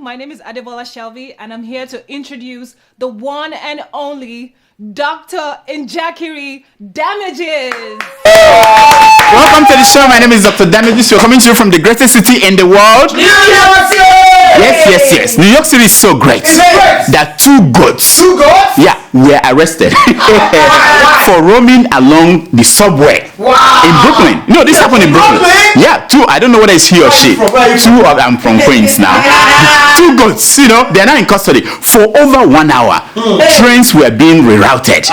My name is Adebola Shelby, and I'm here to introduce the one and only Dr. Njakiri Damages. Welcome to the show. My name is Dr. Damages. We're coming to you from the greatest city in the world. New York City! Yes. New York City is so great. That two goats. Two goats? Yeah, were arrested for roaming along the subway in Brooklyn. You know, this happened in Brooklyn. Yeah, two. I don't know whether it's he or she. Two of them from Queens now. Two goats, you know, they're now in custody for over 1 hour. Trains were being rerouted.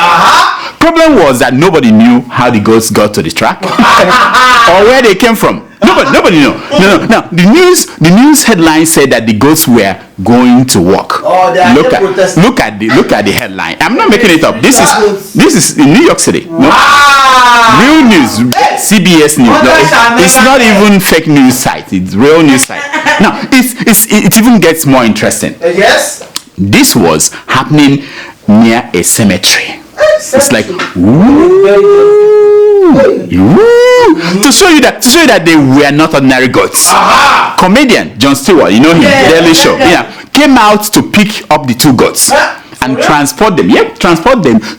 Problem was that nobody knew how the goats got to the track or where they came from. Nobody knew. No. Now the news headline said that the goats were going to work. Look at the headline. I'm not making it up. This is in New York City. No? Real news. CBS News. No, it's not even fake news site. It's real news site. Now it even gets more interesting. Yes. This was happening near a cemetery. It's like to show you that they were not ordinary goats. Comedian Jon Stewart, you know him, Daily Show, came out to pick up the two goats and transport them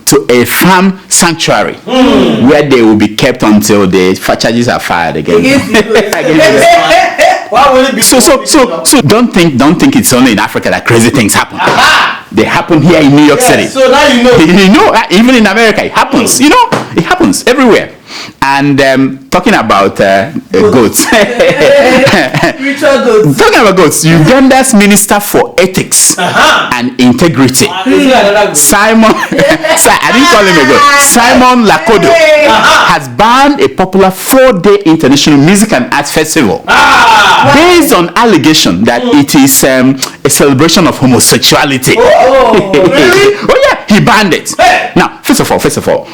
to a farm sanctuary where they will be kept until the charges are filed against them. So don't think it's only in Africa that crazy things happen. They happen here in New York City. So now you know. You know, even in America, it happens. You know, it happens everywhere. And talking about goats. Talking about goats, Uganda's Minister for Ethics and Integrity, Simon Lakodo, has banned a popular 4-day international music and arts festival based on allegation that it is a celebration of homosexuality. Really? Oh yeah, he banned it. Now, first of all,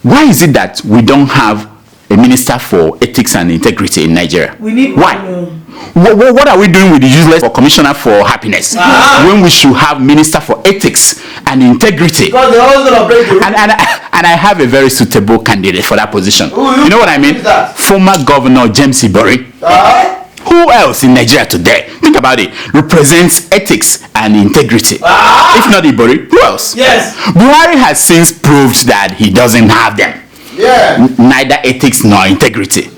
why is it that we don't have a minister for ethics and integrity in Nigeria? We need why? What are we doing with the useless or commissioner for happiness when we should have minister for ethics and integrity? Because they're always gonna break the rules. And I have a very suitable candidate for that position. You know what I mean? Former Governor James Buhari. Who else in Nigeria today, think about it, represents ethics and integrity? If not Buhari, who else? Yes. Buhari has since proved that he doesn't have them. Yeah. Neither ethics nor integrity.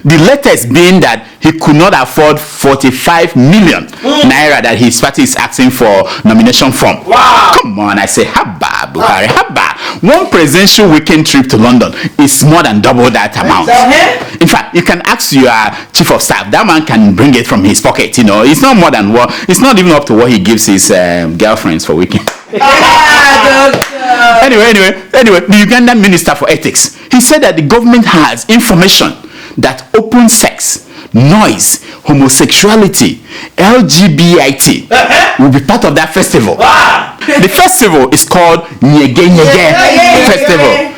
The latest being that he could not afford 45 million naira that his party is asking for nomination from. Wow. Come on, I say, Habba, Buhari, Habba. One presidential weekend trip to London is more than double that amount. In fact, you can ask your chief of staff. That man can bring it from his pocket. You know, it's not more than what. It's not even up to what he gives his girlfriends for weekend. Anyway, the Ugandan Minister for Ethics, he said that the government has information that open sex, noise, homosexuality, LGBT will be part of that festival. The festival is called Nyege Festival.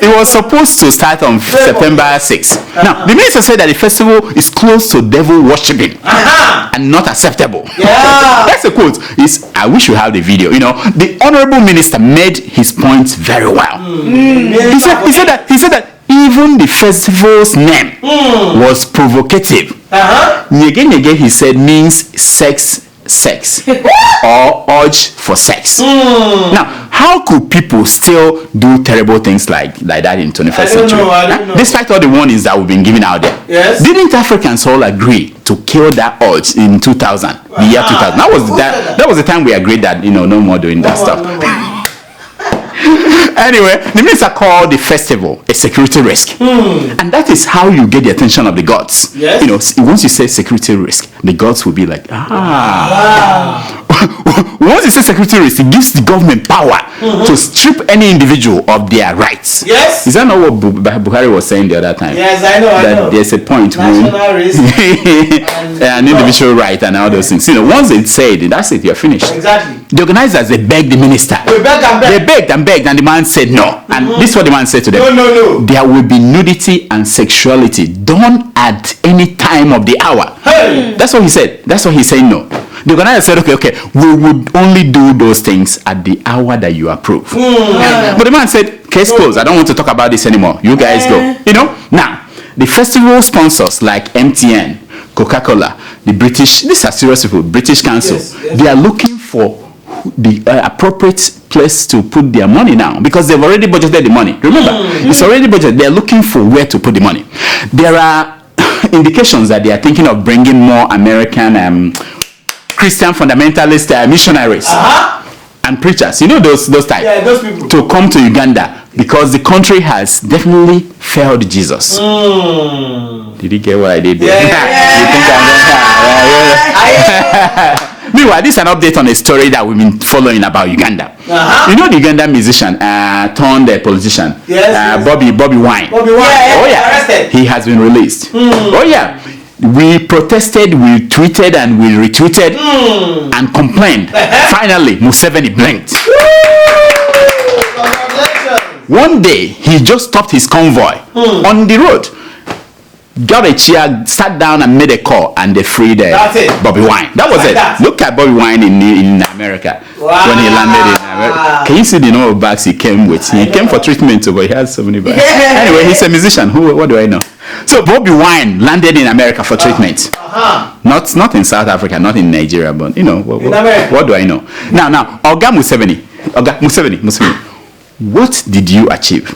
It was supposed to start on September 6th. Now, the minister said that the festival is close to devil worshipping and not acceptable. That's a quote. I wish you have the video. You know, the honorable minister made his points very well. He said that even the festival's name was provocative. Nyege, he said, means sex or urge for sex. Now, how could people still do terrible things like that in 21st century? I don't know. Despite all the warnings that we've been giving out there. Yes. Didn't Africans all agree to kill that urge in 2000, the year 2000? That was the time we agreed that, you know, no more doing that stuff. Anyway, the minister called the festival a security risk. And that is how you get the attention of the gods. Yes. You know, once you say security risk, the gods will be like, Once you say security risk, it gives the government power to strip any individual of their rights. Yes. Is that not what Buhari was saying the other time? Yes, I know. There's a point National risk and individual right and all those things. You know, once it's said, that's it, you're finished. Exactly. The organizers, they begged the minister. They begged and begged, and the man said no. And this is what the man said to them. No. There will be nudity and sexuality done at any time of the hour. Hey. That's what he said. That's what he's saying no. The organizer said, okay, we would only do those things at the hour that you approve. But the man said, case closed. I don't want to talk about this anymore. You guys go. You know? Now, the festival sponsors like MTN, Coca-Cola, the British, these are serious people, British Council, they are looking for the appropriate place to put their money now because they've already budgeted the money. Remember, it's already budgeted. They're looking for where to put the money. There are indications that they are thinking of bringing more American Christian fundamentalist missionaries and preachers. You know those types. Yeah, those people. To come to Uganda because the country has definitely failed Jesus. Did you get what I did there? You think Meanwhile, this is an update on a story that we've been following about Uganda. You know the Ugandan musician turned politician, Bobby Wine. Bobby Wine. Arrested. He has been released. Oh yeah. We protested, we tweeted, and we retweeted and complained. Finally, Museveni blinked. One day, he just stopped his convoy on the road, got a chair, sat down and made a call, and they freed Bobby Wine. That was it. Look at Bobby Wine in America when he landed in America. Can you see the number of bags he came with? He came for treatment, but he has so many bags. Anyway, he's a musician. What do I know? So Bobby Wine landed in America for treatment. Not in South Africa, not in Nigeria, but you know what do I know? Now, Oga Museveni, what did you achieve?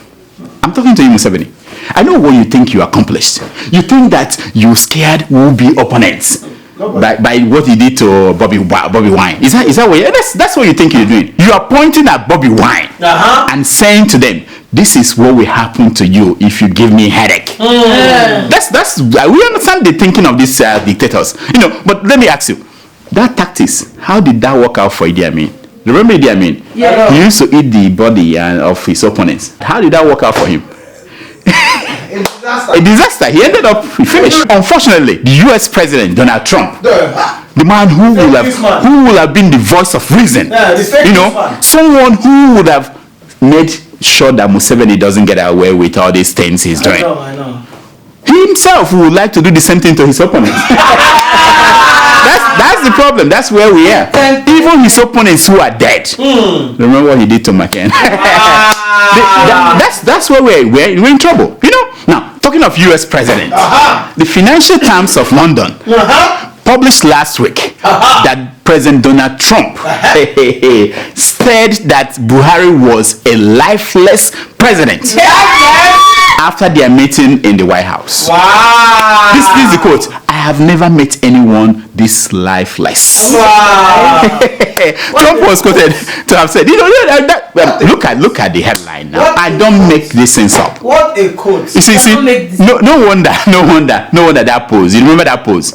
I'm talking to you, Museveni. I know what you think you accomplished. You think that you scared will-be opponents by what you did to Bobby Wine. Is that what? That's what you think you're doing. You are pointing at Bobby Wine and saying to them, "This is what will happen to you if you give me headache." That's we understand the thinking of these dictators, you know. But let me ask you, that tactics, how did that work out for Idi Amin? Remember Idi Amin? Yeah. He used to eat the body of his opponents. How did that work out for him? A disaster. He ended up finished. Unfortunately, the U.S. President Donald Trump, the man who will have been the voice of reason, you know, someone who would have made sure that Museveni doesn't get away with all these things he's doing. I know. He himself would like to do the same thing to his opponents. That's the problem. That's where we are. Even his opponents who are dead. Remember what he did to McCain. That's where we're in trouble. You know. Now, talking of U.S. president, the Financial Times of London published last week that President Donald Trump said that Buhari was a lifeless president. After their meeting in the White House. Wow. This is the quote. I have never met anyone this lifeless. Wow. Trump was quoted to have said, you know, look at the headline now. I don't make this sense up. What a quote. You see, no wonder that pose. You remember that pose?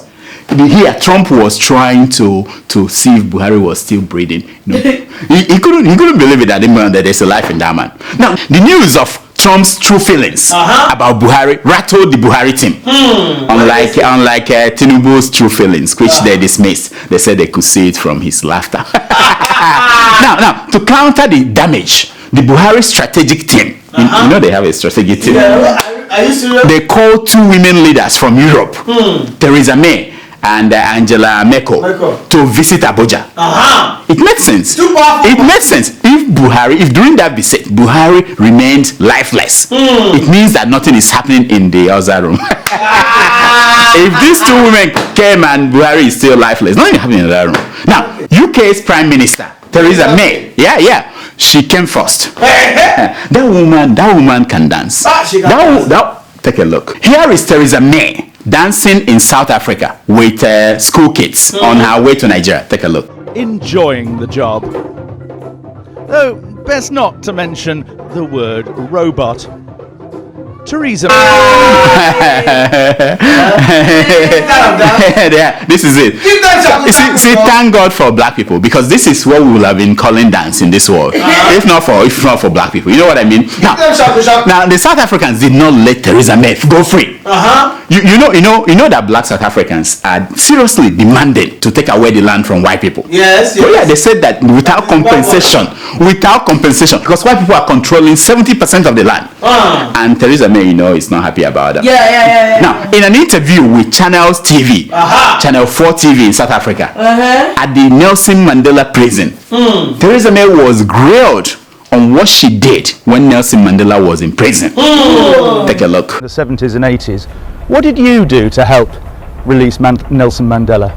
Here, Trump was trying to see if Buhari was still breathing. You know, he couldn't believe it that there's a life in that man. Now, the news of Trump's true feelings about Buhari rattled the Buhari team. Unlike Tinubu's true feelings, which they dismissed. They said they could see it from his laughter. Now, to counter the damage, the Buhari strategic team, you know they have a strategic team. Are you serious? They called two women leaders from Europe, Theresa May and Angela Merkel, to visit Abuja. It makes sense. It makes sense. If during that visit Buhari remained lifeless, it means that nothing is happening in the other room. If these two women came and Buhari is still lifeless, nothing is happening in the other room. Now, UK's Prime Minister Theresa May, she came first. That woman can dance. Take a look. Here is Theresa May dancing in South Africa with school kids on her way to Nigeria. Take a look. Enjoying the job. Though, best not to mention the word robot. Theresa this is it. See, thank God for black people, because this is what we will have been calling dance in this world. If not for black people. You know what I mean? Now the South Africans did not let Theresa May go free. You know that black South Africans are seriously demanding to take away the land from white people. Yes. But yeah, they said that without compensation, because white people are controlling 70% of the land. And Theresa May, is not happy about that. Yeah. Now, in an interview with Channel TV, Channel 4 TV in South Africa, at the Nelson Mandela prison, Theresa May was grilled on what she did when Nelson Mandela was in prison. Take a look. In the 70s and 80s, what did you do to help release Nelson Mandela?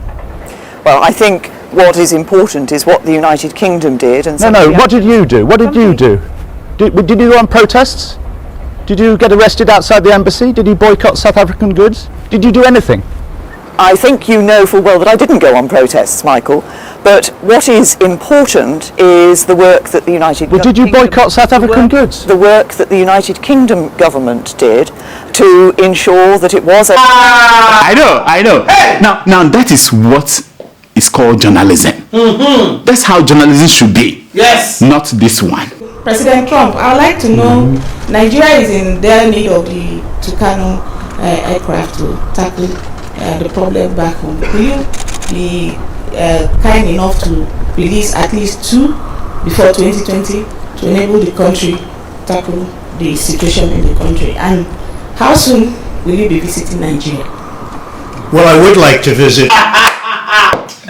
Well, I think what is important is what the United Kingdom did. And No, what did you do? What did you do? Did you go on protests? Did you get arrested outside the embassy? Did you boycott South African goods? Did you do anything? I think you know full well that I didn't go on protests, Michael. But what is important is the work that the United Kingdom... Did you boycott South African goods? The work that the United Kingdom government did to ensure that it was a... I know. Hey! Now that is what is called journalism. Mm-hmm. That's how journalism should be. Yes. Not this one. President Trump, I would like to know, Nigeria is in their need of the Tucano aircraft to tackle the problem back home. Will you be kind enough to release at least 2 before 2020 to enable the country to tackle the situation in the country? And how soon will you be visiting Nigeria? Well, I would like to visit.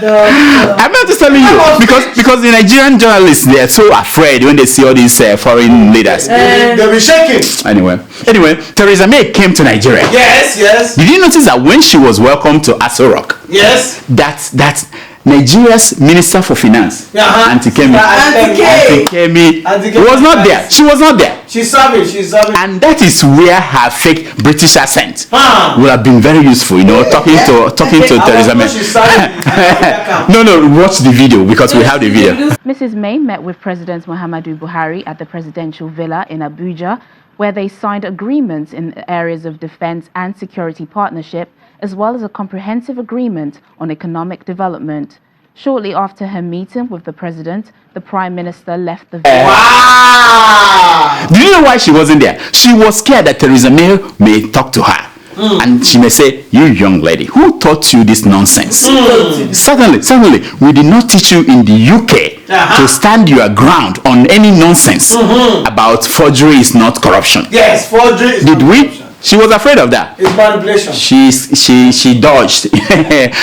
I'm not just telling you because the Nigerian journalists, they are so afraid when they see all these foreign leaders. They'll be shaking. Anyway, Theresa May came to Nigeria. Yes. Did you notice that when she was welcomed to Aso Rock? Yes. That's Nigeria's Minister for Finance, Auntie Kemi, was not there. She was not there. She's serving. And that is where her fake British accent would have been very useful, talking to Theresa May. No, watch the video because we have the video. Mrs. May met with President Muhammadu Buhari at the presidential villa in Abuja, where they signed agreements in areas of defense and security partnership, as well as a comprehensive agreement on economic development. Shortly after her meeting with the president, the prime minister left the villa. Wow! Do you know why she wasn't there? She was scared that Theresa May talk to her. And she may say, "You young lady, who taught you this nonsense?" Certainly, we did not teach you in the UK to stand your ground on any nonsense about forgery is not corruption. Yes, forgery is Did not we? corruption. She was afraid of that. It's manipulation. She dodged.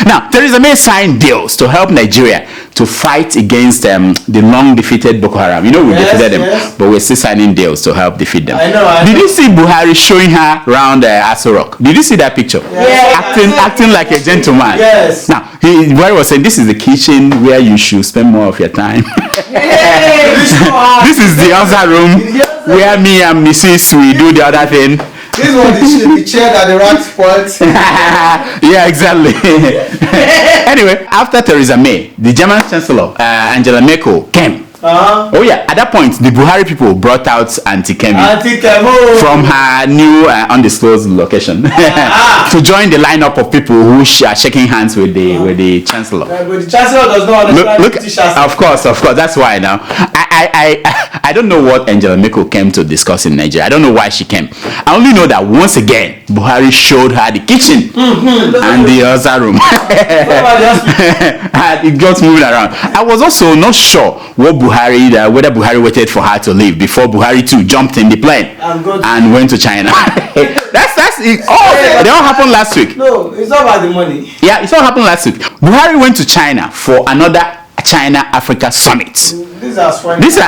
Now, Theresa May signed deals to help Nigeria to fight against the long defeated Boko Haram. We defeated them, but we're still signing deals to help defeat them. I know. Did you see Buhari showing her around Aso Rock? Did you see that picture? Acting like a gentleman. Yes. Now, Buhari was saying, this is the kitchen where you should spend more of your time. This is the other room where me and Mrs. we do the other thing. This one the chair that the rat spoils. Yeah, exactly. Anyway, after Theresa May, the German Chancellor Angela Merkel came. Oh yeah, at that point, the Buhari people brought out Auntie Kemi from her new undisclosed location to join the lineup of people who are shaking hands with the Chancellor. But the Chancellor does not understand British accent. Of course, that's why now. I don't know what Angela Merkel came to discuss in Nigeria. I don't know why she came. I only know that once again, Buhari showed her the kitchen and the other room. It got moving around. I was also not sure whether Buhari waited for her to leave before Buhari too jumped in the plane and went to China. That's it. They all happened last week. No, it's not about the money. Yeah, it all happened last week. Buhari went to China for another China-Africa summit. These are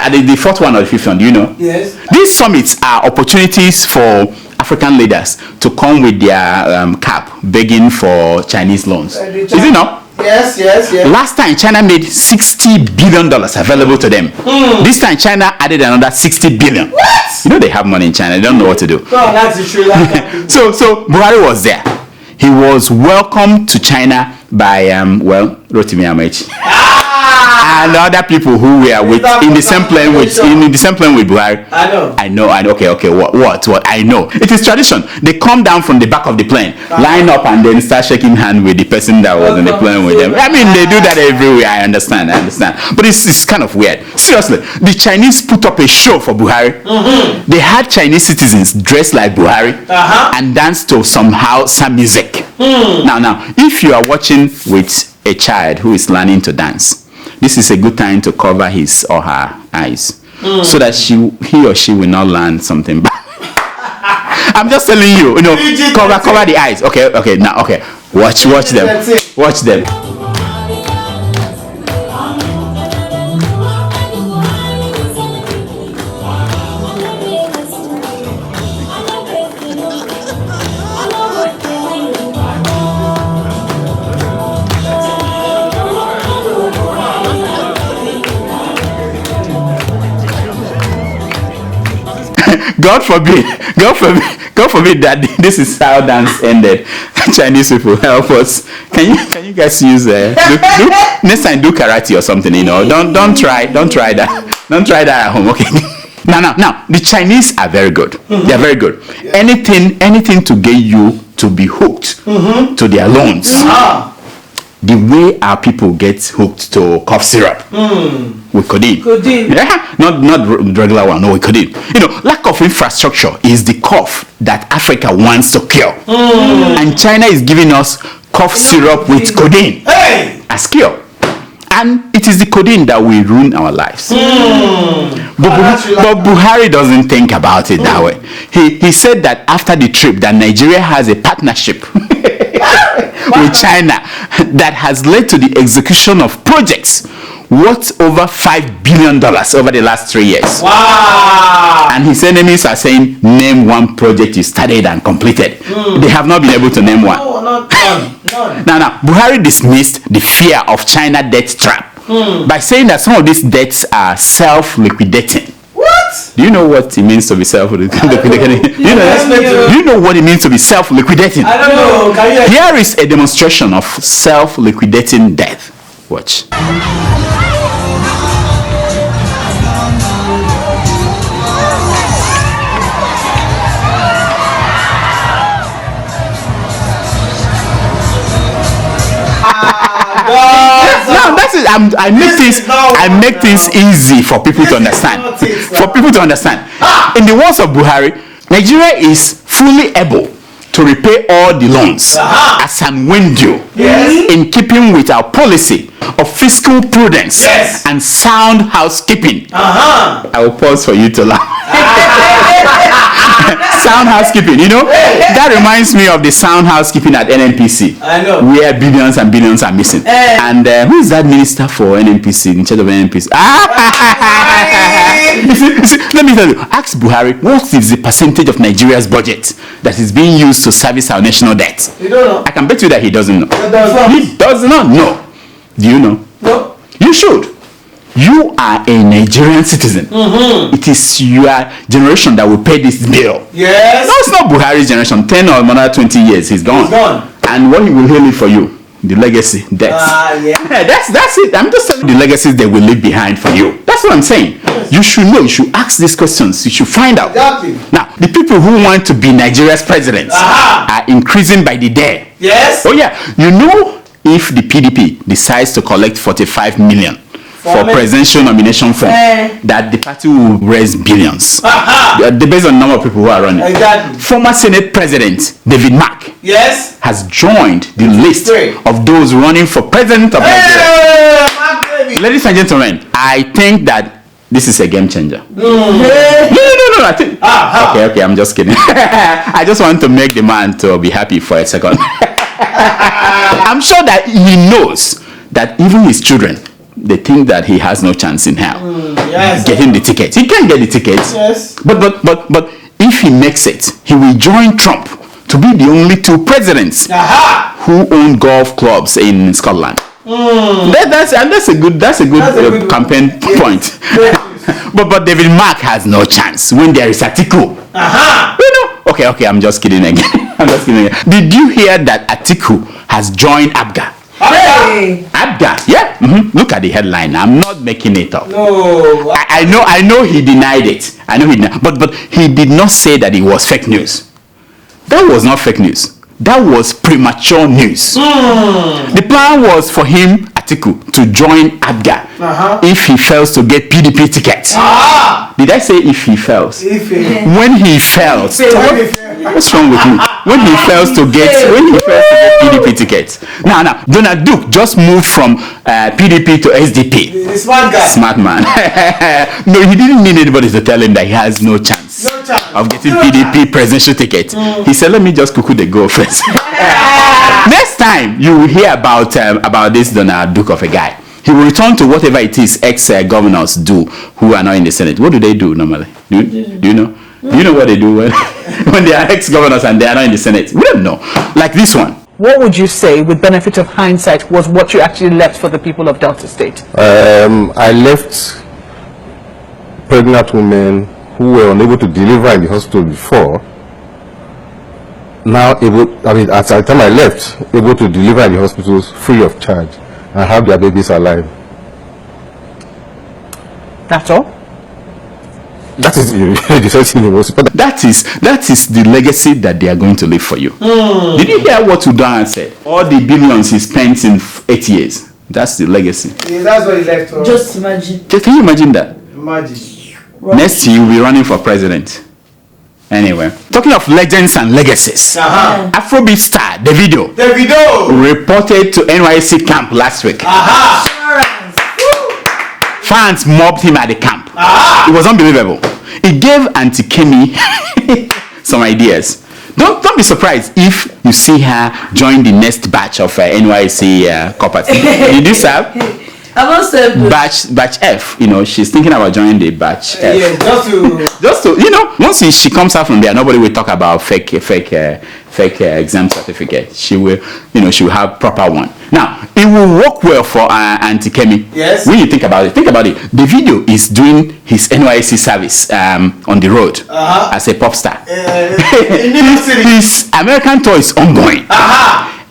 the fourth one or the fifth one, do you know? Yes. These summits are opportunities for African leaders to come with their cap begging for Chinese loans. Is it not? Yes. Last time China made $60 billion available to them. This time China added another 60 billion. What? They have money in China. They don't know what to do. That's the Sri Lanka. So Buhari was there. He was welcomed to China by Rotimi Amaechi. And other people who were in the same plane with Buhari. I know. Okay. What? I know. It is tradition. They come down from the back of the plane, line up, and then start shaking hands with the person that was in the plane with them. I mean, they do that everywhere. I understand. But it's kind of weird. Seriously, the Chinese put up a show for Buhari. They had Chinese citizens dressed like Buhari and dance to some music. Now, if you are watching with a child who is learning to dance, this is a good time to cover his or her eyes so that he or she will not learn something bad. I'm just telling you, cover the eyes. Okay. Now, okay. Watch them. God forbid that this is how dance ended. Chinese people, help us. Can you guys use next time do karate or something? You know, don't try that. Don't try that at home. Okay. Now, the Chinese are very good. They are very good. Anything to get you to be hooked to their loans. The way our people get hooked to cough syrup with codeine. Yeah, not regular one. No, with codeine. You know, lack of infrastructure is the cough that Africa wants to cure, and China is giving us cough syrup with codeine as cure. And it is the codeine that will ruin our lives. But Buhari doesn't think about it that way. He said that after the trip that Nigeria has a partnership with China that has led to the execution of projects worth over $5 billion over the last 3 years. Wow! And his enemies are saying, name one project you started and completed. They have not been able to name one. No, none. Now, Buhari dismissed the fear of China debt trap by saying that some of these debts are self-liquidating. What? Do you know what it means to be self-liquidating? Do you know what it means to be self-liquidating? I don't know. Can you... Here is a demonstration of self-liquidating debt. Watch. No, that's it. I make things easy for people to understand. In the words of Buhari, Nigeria is fully able to repay all the loans as and when due, in keeping with our policy of fiscal prudence and sound housekeeping. I will pause for you to laugh. Sound housekeeping, you know, that reminds me of the sound housekeeping at NNPC. I know. Where billions and billions are missing. And who is that minister for NNPC, in charge of NNPC? Let me tell you, ask Buhari, what is the percentage of Nigeria's budget that is being used to service our national debt? You don't know. I can bet you that he doesn't know. He does not know. Do you know? No. You should. You are a Nigerian citizen. It is your generation that will pay this bill. Yes. No, it's not Buhari's generation. 10 or another 20 years, he's gone. And what he will leave for you? The legacy, debts. That's it. I'm just telling you the legacies they will leave behind for you. That's what I'm saying. Yes. You should know. You should ask these questions. You should find out. Exactly. Now, the people who want to be Nigeria's presidents are increasing by the day. Yes. Oh yeah. You know, if the PDP decides to collect 45 million for presidential nomination fund, that the party will raise billions. Based on the number of people who are running. Exactly. Former Senate President David Mark has joined the list of those running for president of Nigeria. Ladies and gentlemen, I think that this is a game changer. No. I think. Okay, I'm just kidding. I just want to make the man to be happy for a second. I'm sure that he knows that even his children, they think that he has no chance in hell getting the ticket. He can't get the ticket. Yes. But if he makes it, he will join Trump to be the only two presidents who own golf clubs in Scotland. That's a good campaign point. But David Mark has no chance when there is Atiku. You know? Okay, I'm just kidding again. Did you hear that Atiku has joined ABGA? ABGA, yeah. Look at the headline. I'm not making it up. No. I know he denied it. But he did not say that it was fake news. That was not fake news. That was premature news. The plan was for him, Atiku, to join ABGA if he fails to get PDP tickets. Did I say if he fails? When he fails. What's wrong with you? When he fails to get PDP tickets. Now, Donald Duke just moved from PDP to SDP. The smart guy. Smart man. No, he didn't need anybody to tell him that he has no chance of getting PDP presidential ticket. He said, let me just cuckoo the go first. Next time you will hear about this Donald Duke of a guy. He will return to whatever it is ex-governors do who are not in the Senate. What do they do normally? Do you know? Do you know what they do when they are ex-governors and they are not in the Senate? We don't know. Like this one. What would you say, with benefit of hindsight, was what you actually left for the people of Delta State? I left pregnant women, who were unable to deliver in the hospital before, now able, I mean, at the time I left, able to deliver in the hospitals free of charge and have their babies alive. That's all? That is that is the legacy that they are going to leave for you. Did you hear what Udan said? All the billions he spent in 8 years. That's the legacy. Yeah, that's what he left. Just imagine. Can you imagine that? Imagine. Next year, you'll be running for president. Anyway, talking of legends and legacies, Afrobeat star Davido reported to NYSC camp last week. Fans mobbed him at the camp. It was unbelievable. It gave Auntie Kemi some ideas. Don't be surprised if you see her join the next batch of NYSC corporate. Did you serve? I must say batch F. You know, she's thinking about joining the batch F. Yeah, just to, you know, once she comes out from there, nobody will talk about fake exam certificate. She will, you know, she will have proper one. Now, it will work well for Auntie Kemi. Yes. When you think about it, The video is doing his NYSC service on the road as a pop star. His American tour is ongoing.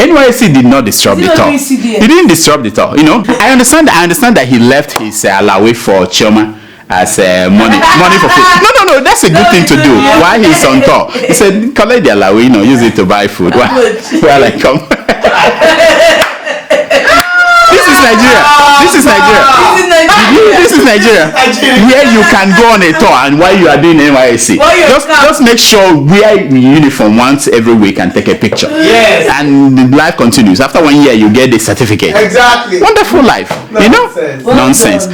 NYSC did not disrupt the tour. He didn't disrupt the tour. You know, I understand that he left his alawi for Chioma as money for food. No, that's a good thing to do while he's on tour. He said, collect the alawi, you know, use it to buy food. Well, I come. This is Nigeria. Where you can go on a tour and while you are doing NYSC, just make sure wear uniform once every week and take a picture. Yes. And the life continues. After 1 year, you get the certificate. Exactly. Wonderful life. You know? Nonsense.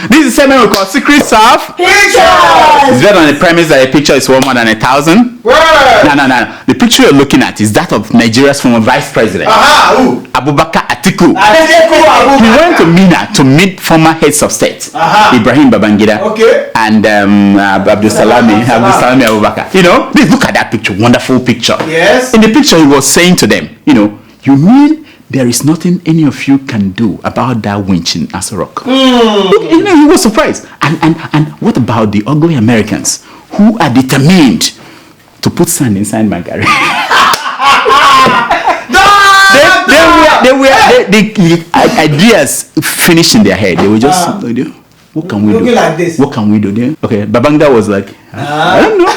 This is a segment we call Secrets of Pictures. It's better on the premise that a picture is worth more than 1,000. No. The picture you're looking at is that of Nigeria's former vice president, Abubakar Atiku. He went to Mina to meet former heads of state, Ibrahim Babangida and Abdulsalami Abubakar. You know, please look at that picture. Wonderful picture. Yes. In the picture, he was saying to them, you know, you mean there is nothing any of you can do about that winch in Asorok. Look, you know, he was surprised. And what about the ugly Americans who are determined to put sand inside my garage? The ideas finished in their head. They were just, what can we do? Like this. What can we do? Okay, Babangida was like, I don't know.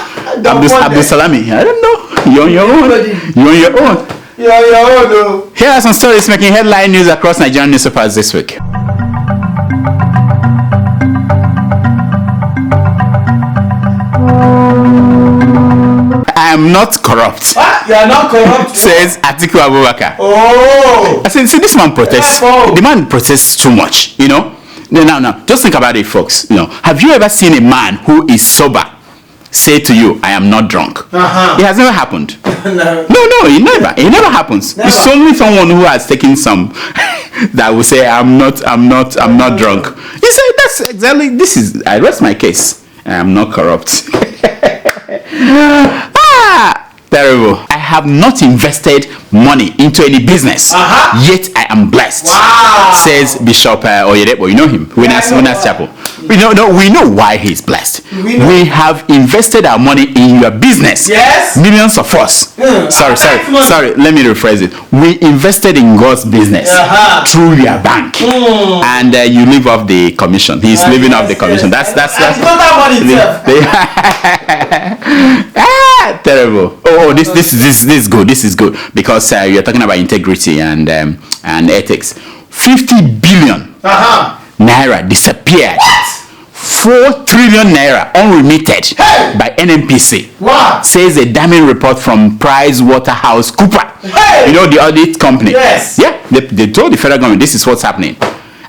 Abdul Salami, I don't know. You're on your own. You're on your own. Here are some stories making headline news across Nigerian newspapers this week. I am not corrupt. You are not corrupt. Says Atiku Abubakar. Oh. I said, see, this man protests. The man protests too much, you know. Now, just think about it, folks. You know, have you ever seen a man who is sober say to you, I am not drunk? It has never happened. No, it never happens. Never. It's only someone who has taken some that will say, I'm not drunk. He said, that's exactly, I rest my case. I am not corrupt. Terrible. I have not invested money into any business, yet I am blessed. Wow. Says Bishop Oyedepo. You know him. Winners Chapel. We know why he's blessed. We have invested our money in your business. Yes. Millions of us. Sorry. Let me rephrase it. We invested in God's business through your bank, and you live off the commission. He's living off the commission. That's not that money. Terrible. This is good. This is good because you're talking about integrity and ethics. 50 billion naira disappeared. 4 trillion naira unremitted by NNPC. Wow. Says a damning report from PricewaterhouseCoopers. You know, the audit company. Yes. Yeah. They told the federal government this is what's happening.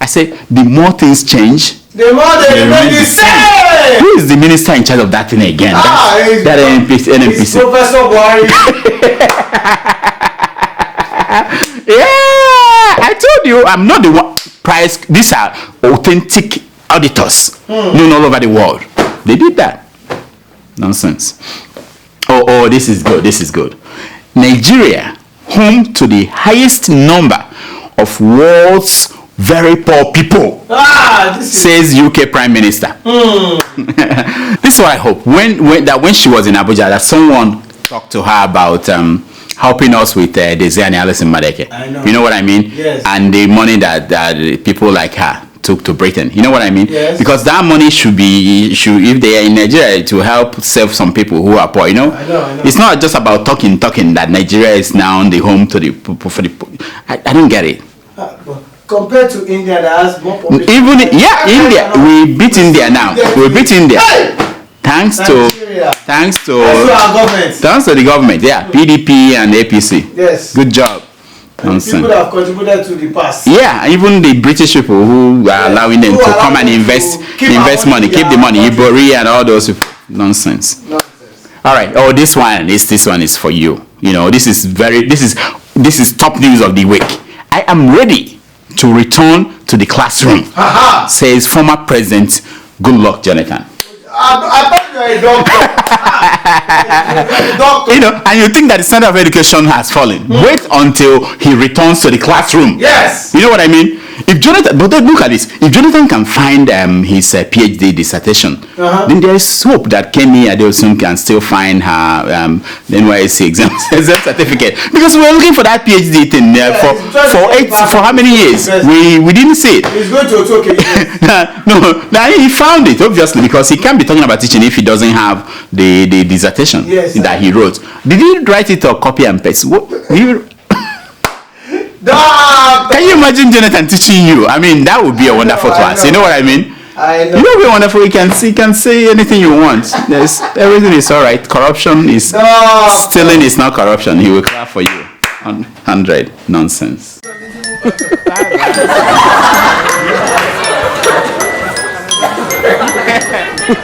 I said the more things change, the more they remain the same. Who is the minister in charge of that thing again? That NNPC. It's Professor Buhari. Yeah, I told you I'm not the one. These are authentic auditors known all over the world. They did that. Nonsense. Oh, this is good. Nigeria, home to the highest number of world's very poor people, says UK Prime Minister. This is what I hope. When she was in Abuja, that someone talked to her about helping us with the Zani Alison Madeke. I know. You know what I mean? Yes. And the money that people like her took to Britain. You know what I mean? Yes. Because that money should if they are in Nigeria, to help save some people who are poor. You know? I know. It's not just about talking that Nigeria is now the home to the for the. I don't get it. Compared to India, that has more population. Even India, we beat India now. We beat India. Thanks to our government. Thanks to the government. Yeah, PDP and APC. Yes. Good job. People that have contributed to the past. Yeah, even the British people who are allowing them to come and invest money, keep the money, Buhari and all those people. Nonsense. All right. Oh, this one is for you. You know, this is top news of the week. I am ready to return to the classroom, says former President Goodluck Jonathan. I thought you were a doctor. You know, and you think that the standard of education has fallen. Wait until he returns to the classroom. Yes. You know what I mean? If Jonathan, but then look at this. If Jonathan can find his PhD dissertation, then there is hope that Kemi Adeosun can still find her NYSC exam certificate. Because we were looking for that PhD thing for how many years? We didn't see it. He's going to talk again. No, he found it obviously, because he can't be talking about teaching if he doesn't have the dissertation that he wrote. Did he write it or copy and paste? Can you imagine Jonathan teaching you? I mean, that would be a wonderful class. You know what I mean? I know. You know, be wonderful. You can say anything you want. Everything is all right. Corruption is stealing is not corruption. He will clap for you. 100 nonsense.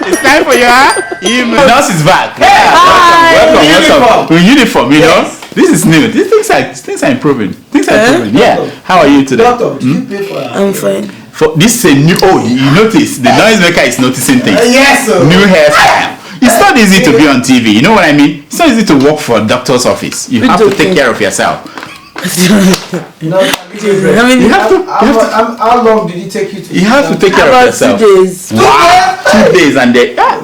It's time for your email. Nurse is back. Welcome. Uniform, you know. This is new. Things are improving. Yeah. How are you today? Doctor, did you pay for her? I'm fine. For this is a new. Oh, you notice the noisemaker is noticing things. Yes, sir. New hairstyle. It's not easy to be on TV. You know what I mean? It's not easy to work for a doctor's office. You have to take care of yourself. How long did it take you to? You have to take care of yourself. 2 days. Wow, 2 days, and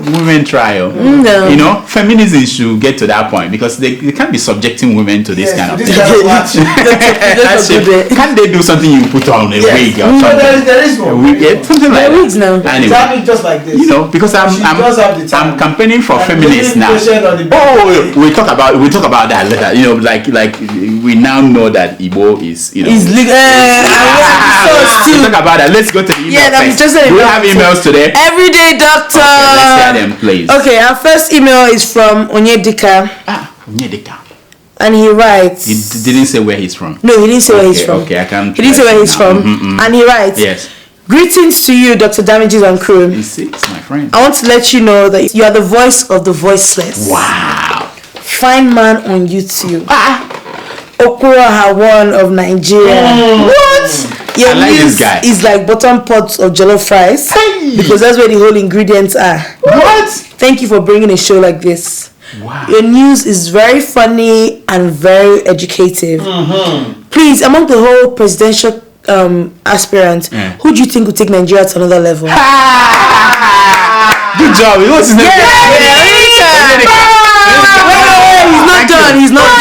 women trial. No. You know, feminism should get to that point, because they can't be subjecting women to this kind of thing. Can't they do something you put on a wig or something? There is one. Something like that. Wigs now. Anyway, Exactly just like this. you know, because I'm campaigning for feminists now. Oh, we talk about that later. You know, like we now know that Igbo is, you know. It's legal. We'll talk about that. Let's go to the email. Yeah, I'm just Do we have emails today? Everyday doctor. Okay, let's hear them, please. Okay, our first email is from Onyedika. Onyedika. And he writes. He didn't say where he's from. No, he didn't say where he's from. Okay, I can't. He didn't say where he's from. And he writes. Yes. Greetings to you, Dr. Damages and crew. It's my friend. I want to let you know that you are the voice of the voiceless. Wow. Fine man on YouTube. Okuraha one of Nigeria. What? Your news is like bottom pots of jollof fries, because that's where the whole ingredients are. What? Thank you for bringing a show like this. Wow. Your news is very funny and very educative. Please, among the whole presidential aspirants, who do you think will take Nigeria to another level? Good job. What's his name? He's not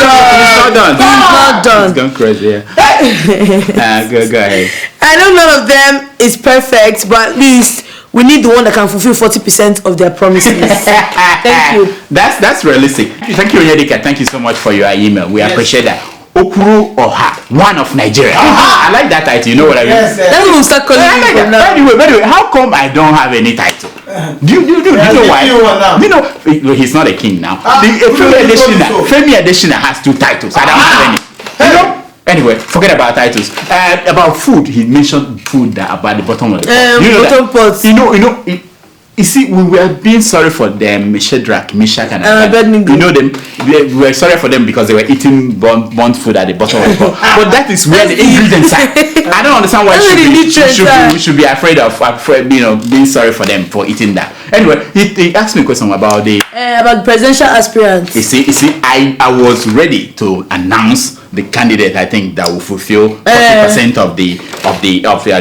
done. He's gone crazy. Yeah. Go ahead. I know none of them is perfect, but at least we need the one that can fulfill 40% of their promises. Thank you. That's realistic. Thank you, Onyedika. Thank you so much for your email. We appreciate that. Okuru Oha, one of Nigeria. I like that title. You know what I mean? That's what we'll start calling you from now. By the way, how come I don't have any title? Do you know why? You know, he's not a king now. Femi Adesina has 2 titles. I don't have any. You know? Anyway, forget about titles. About food, he mentioned food about the bottom of the pot. You know bottom pots. You see, we were being sorry for them, Shadrach, Meshach, and Abednego. You know them. We were sorry for them because they were eating burnt food at the bottom of the pot. But that is where the ingredients are. I don't understand why we should be afraid of, being sorry for them for eating that. Anyway, he asked me a question about the about presidential aspirants. You see, I was ready to announce the candidate I think that will fulfill 40% of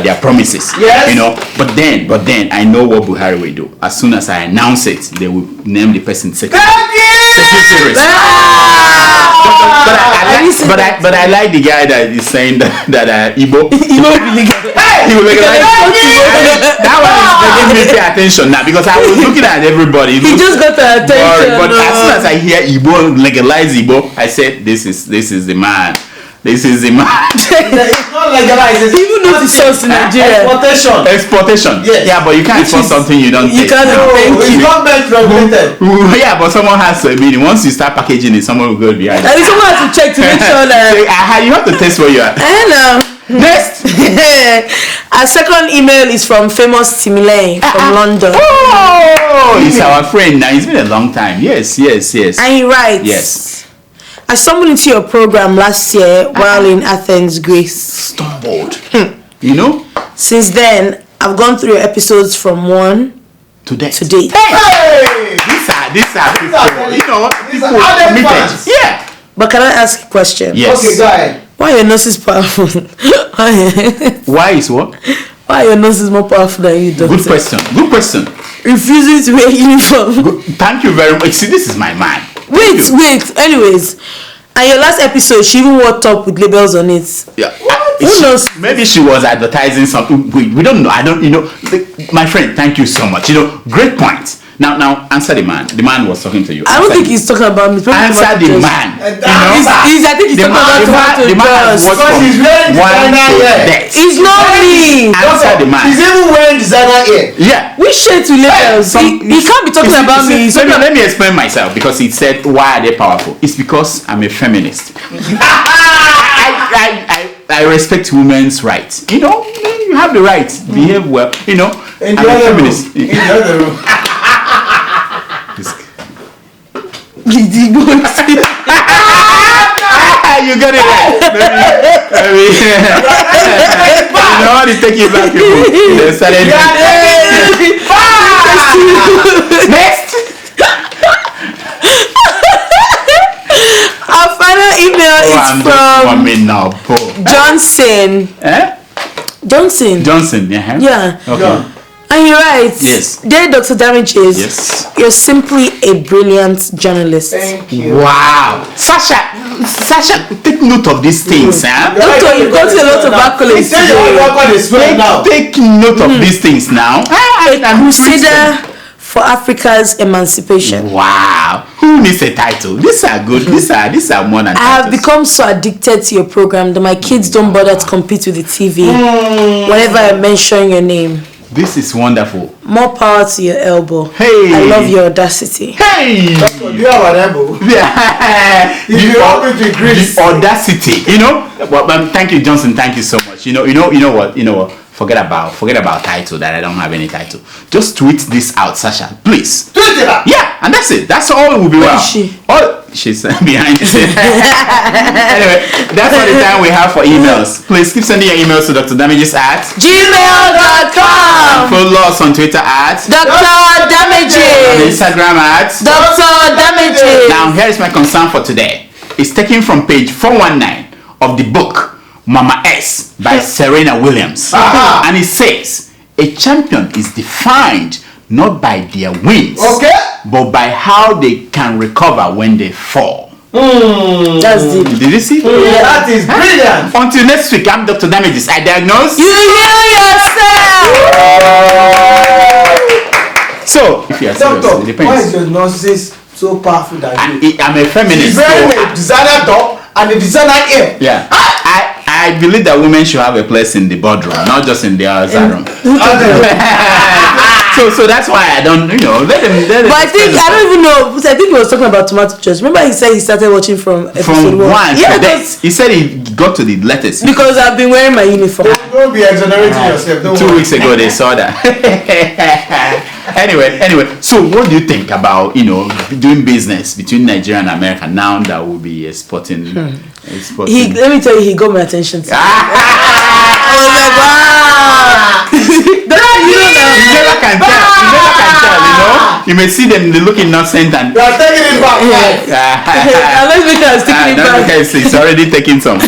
their promises. Yes. You know, but then I know what Buhari will do. As soon as I announce it, they will name the person secretary. But I like the guy that is saying that Igbo. He will legalize. That one is making me pay attention now because I was looking at everybody. He just got the attention. But as soon as I hear Igbo legalize Igbo, I said this is the man. This is the man. It's not legalized. It's even though it's source in Nigeria. Exportation. Yes. Yeah, but you can't export something you don't take. It's not meant regulated. Yeah, but someone has to. I mean, once you start packaging it, someone will go behind. And someone has to check to make sure that. You have to test where you are. I know. Next. Our second email is from famous Timile from London. Oh, he's our friend now. It's been a long time. Yes. And he writes. Yes. I stumbled into your program last year while in Athens, Greece. Stumbled. You know? Since then, I've gone through your episodes from 1 to date. Hey! These are people. You know, people committed. Yeah. But can I ask a question? Yes. Okay, go ahead. Why are your nurses powerful? Why is what? Why are your nurses more powerful than you, doctor? Good question. Refusing to wear uniform. Thank you very much. See, this is my man. Wait. Anyways, and your last episode, she even wore top with labels on it. Yeah. Who knows? Maybe she was advertising something. We don't know. I don't. You know, my friend. Thank you so much. You know, great point. Now answer the man. The man was talking to you. I don't think he's talking about me. Answer the man. I think he's talking about the man has worked from one to death. It's not me. Answer the man. He's even wearing designer ear. Yeah. We share to labels. He can't be talking about me. Let me explain myself because he said why are they powerful? It's because I'm a feminist. I respect women's rights. You know, you have the right. Behave well. You know, I'm a feminist. In the other room. You got it right. Maybe. You know how to take you back, people. They started. Next. Our final email is from Johnson. Johnson, yeah. Yeah. Okay. And he writes, yes. Dear Dr. Damages, yes. You're simply a brilliant journalist. Thank you. Wow. Sasha, take note of these things, huh? Doctor, you've got a lot of accolades today. Take note of these things now. A crusader for Africa's emancipation. Wow. Who needs a title? These are good. These are more than titles. I have become so addicted to your program that my kids don't bother to compete with the TV whenever I mention your name. This is wonderful. More power to your elbow. Hey. I love your audacity. Hey. Do you have an elbow? Yeah. The audacity. You know. Well, thank you, Johnson. Thank you so much. You know what. Forget about title. That I don't have any title. Just tweet this out, Sasha. Please. Tweet it out. Yeah, and that's it. That's all. It will be well. Where is she? She's behind it. Anyway, that's all the time we have for emails. Please keep sending your emails to drdamages@gmail.com. Follow us on Twitter @DrDamages. Instagram @DrDamages. Now here is my concern for today. It's taken from page 419 of the book Mama S by Serena Williams. And it says a champion is defined not by their wins, but by how they can recover when they fall. That's deep. Did you see? Yeah. That is brilliant. Until next week, I'm Dr. Damages. I diagnose. You heal yourself. So, if you are serious, Doctor, it depends. why is your nurses so powerful than you? I'm a feminist. She's wearing a designer top and a designer ear. Yeah. I believe that women should have a place in the boardroom, not just in the other room. So that's why I don't, let them. But I don't even know. I think he was talking about tomato juice. Remember, he said he started watching from episode 1. Yeah, he said he got to the letters. Because I've been wearing my uniform. Don't be exonerating yourself. 2 weeks ago they saw that. Anyway. So what do you think about doing business between Nigeria and America now that we'll be exporting? Let me tell you, he got my attention. I was like, wow. You never can tell. You may see them, they look innocent and... You are taking it back. Let's make us taking it back. It's already taking some.